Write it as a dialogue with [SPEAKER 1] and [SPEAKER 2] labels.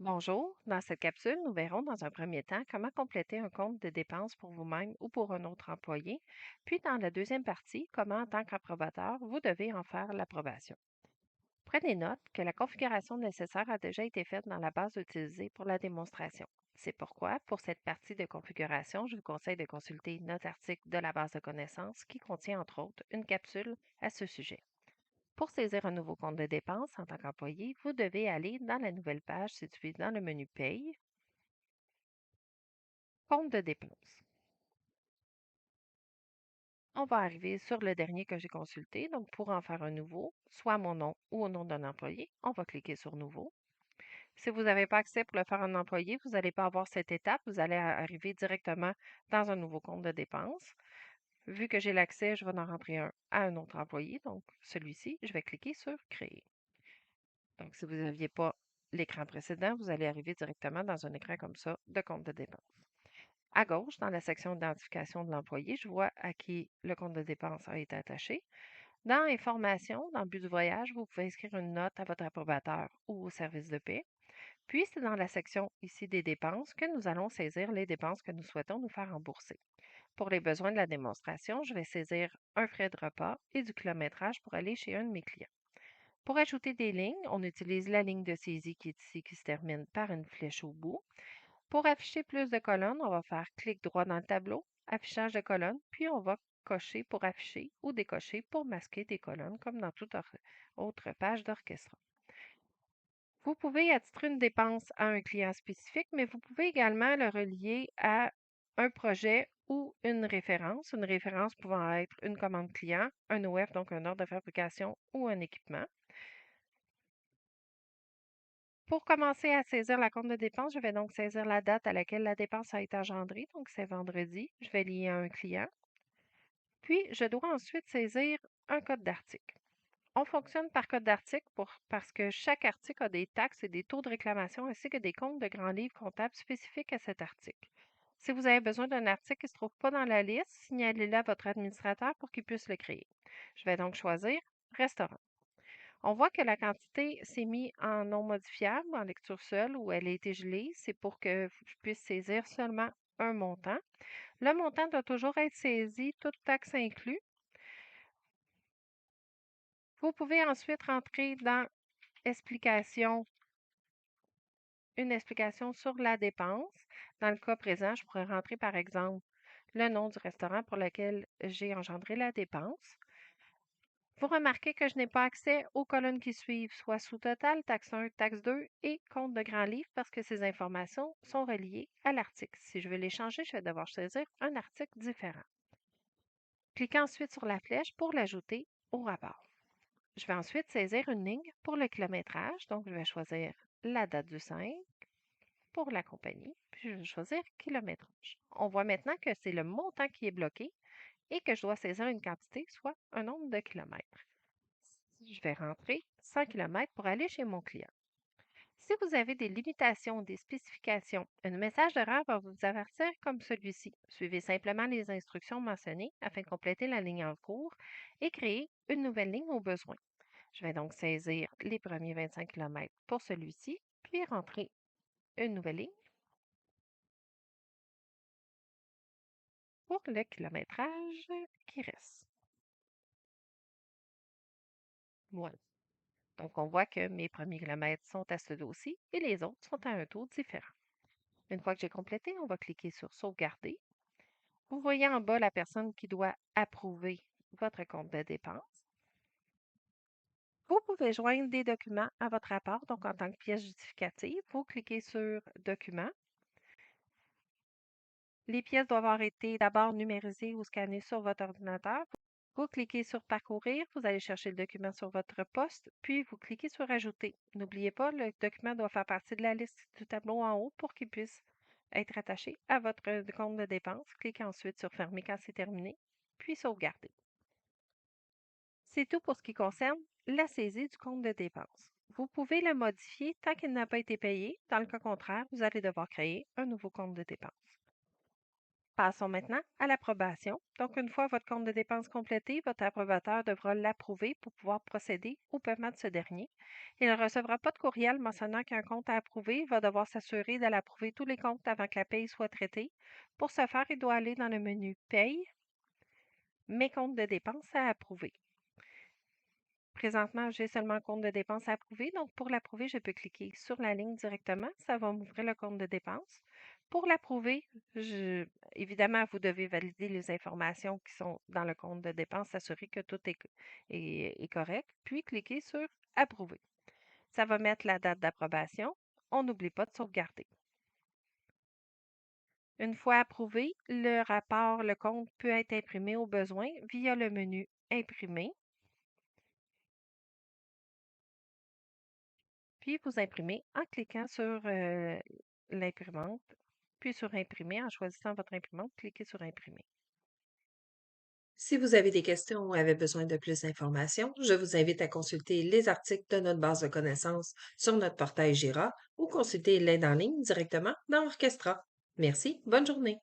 [SPEAKER 1] Bonjour, dans cette capsule, nous verrons dans un premier temps comment compléter un compte de dépenses pour vous-même ou pour un autre employé, puis dans la deuxième partie, comment en tant qu'approbateur, vous devez en faire l'approbation. Prenez note que la configuration nécessaire a déjà été faite dans la base utilisée pour la démonstration. C'est pourquoi, pour cette partie de configuration, je vous conseille de consulter notre article de la base de connaissances qui contient entre autres une capsule à ce sujet. Pour saisir un nouveau compte de dépenses en tant qu'employé, vous devez aller dans la nouvelle page située dans le menu Paye, Compte de dépenses. On va arriver sur le dernier que j'ai consulté. Donc, pour en faire un nouveau, soit mon nom ou au nom d'un employé, on va cliquer sur Nouveau. Si vous n'avez pas accès pour le faire en employé, vous n'allez pas avoir cette étape. Vous allez arriver directement dans un nouveau compte de dépenses. Vu que j'ai l'accès, je vais en rentrer un à un autre employé. Donc, celui-ci, je vais cliquer sur Créer. Donc, si vous n'aviez pas l'écran précédent, vous allez arriver directement dans un écran comme ça de compte de dépenses. À gauche, dans la section d'identification de l'employé, je vois à qui le compte de dépenses a été attaché. Dans Informations, dans le but du voyage, vous pouvez inscrire une note à votre approbateur ou au service de paie. Puis, c'est dans la section ici des dépenses que nous allons saisir les dépenses que nous souhaitons nous faire rembourser. Pour les besoins de la démonstration, je vais saisir un frais de repas et du kilométrage pour aller chez un de mes clients. Pour ajouter des lignes, on utilise la ligne de saisie qui est ici, qui se termine par une flèche au bout. Pour afficher plus de colonnes, on va faire clic droit dans le tableau, affichage de colonnes, puis on va cocher pour afficher ou décocher pour masquer des colonnes, comme dans toute autre page d'orchestre. Vous pouvez attitrer une dépense à un client spécifique, mais vous pouvez également le relier à un projet ou une référence pouvant être une commande client, un OF, donc un ordre de fabrication ou un équipement. Pour commencer à saisir la compte de dépense, je vais donc saisir la date à laquelle la dépense a été engendrée, donc c'est vendredi. Je vais lier à un client. Puis, je dois ensuite saisir un code d'article. On fonctionne par code d'article parce que chaque article a des taxes et des taux de réclamation ainsi que des comptes de grands livres comptables spécifiques à cet article. Si vous avez besoin d'un article qui ne se trouve pas dans la liste, signalez-le à votre administrateur pour qu'il puisse le créer. Je vais donc choisir Restaurant. On voit que la quantité s'est mise en non modifiable, en lecture seule, ou elle a été gelée. C'est pour que je puisse saisir seulement un montant. Le montant doit toujours être saisi, toute taxe inclus. Vous pouvez ensuite rentrer dans Explication, une explication sur la dépense. Dans le cas présent, je pourrais rentrer par exemple le nom du restaurant pour lequel j'ai engendré la dépense. Vous remarquez que je n'ai pas accès aux colonnes qui suivent, soit sous-total, taxe 1, taxe 2 et compte de grand livre parce que ces informations sont reliées à l'article. Si je veux les changer, je vais devoir choisir un article différent. Cliquez ensuite sur la flèche pour l'ajouter au rapport. Je vais ensuite saisir une ligne pour le kilométrage, donc je vais choisir la date du 5 pour la compagnie, puis je vais choisir kilométrage. On voit maintenant que c'est le montant qui est bloqué et que je dois saisir une quantité, soit un nombre de kilomètres. Je vais rentrer 100 km pour aller chez mon client. Si vous avez des limitations, des spécifications, un message d'erreur va vous avertir comme celui-ci. Suivez simplement les instructions mentionnées afin de compléter la ligne en cours et créer une nouvelle ligne au besoin. Je vais donc saisir les premiers 25 km pour celui-ci, puis rentrer une nouvelle ligne pour le kilométrage qui reste. Voilà. Donc, on voit que mes premiers kilomètres sont à ce dossier et les autres sont à un taux différent. Une fois que j'ai complété, on va cliquer sur Sauvegarder. Vous voyez en bas la personne qui doit approuver votre compte de dépenses. Vous pouvez joindre des documents à votre rapport, donc en tant que pièce justificative, vous cliquez sur Documents. Les pièces doivent avoir été d'abord numérisées ou scannées sur votre ordinateur. Vous cliquez sur Parcourir, vous allez chercher le document sur votre poste, puis vous cliquez sur Ajouter. N'oubliez pas, le document doit faire partie de la liste du tableau en haut pour qu'il puisse être attaché à votre compte de dépenses. Cliquez ensuite sur Fermer quand c'est terminé, puis Sauvegarder. C'est tout pour ce qui concerne la saisie du compte de dépenses. Vous pouvez le modifier tant qu'il n'a pas été payé. Dans le cas contraire, vous allez devoir créer un nouveau compte de dépenses. Passons maintenant à l'approbation. Donc, une fois votre compte de dépenses complété, votre approbateur devra l'approuver pour pouvoir procéder au paiement de ce dernier. Il ne recevra pas de courriel mentionnant qu'un compte à approuver. Il va devoir s'assurer d'aller approuver tous les comptes avant que la paye soit traitée. Pour ce faire, il doit aller dans le menu Paye, Mes comptes de dépenses à approuver. Présentement, j'ai seulement un compte de dépenses à approuver. Donc, pour l'approuver, je peux cliquer sur la ligne directement. Ça va m'ouvrir le compte de dépenses. Pour l'approuver, évidemment, vous devez valider les informations qui sont dans le compte de dépenses, s'assurer que tout est correct, puis cliquer sur Approuver. Ça va mettre la date d'approbation. On n'oublie pas de sauvegarder. Une fois approuvé, le rapport, le compte peut être imprimé au besoin via le menu Imprimer. Puis vous imprimez en cliquant sur l'imprimante, puis sur Imprimer. En choisissant votre imprimante, cliquez sur Imprimer.
[SPEAKER 2] Si vous avez des questions ou avez besoin de plus d'informations, je vous invite à consulter les articles de notre base de connaissances sur notre portail Jira ou consulter l'aide en ligne directement dans Orchestra. Merci, bonne journée.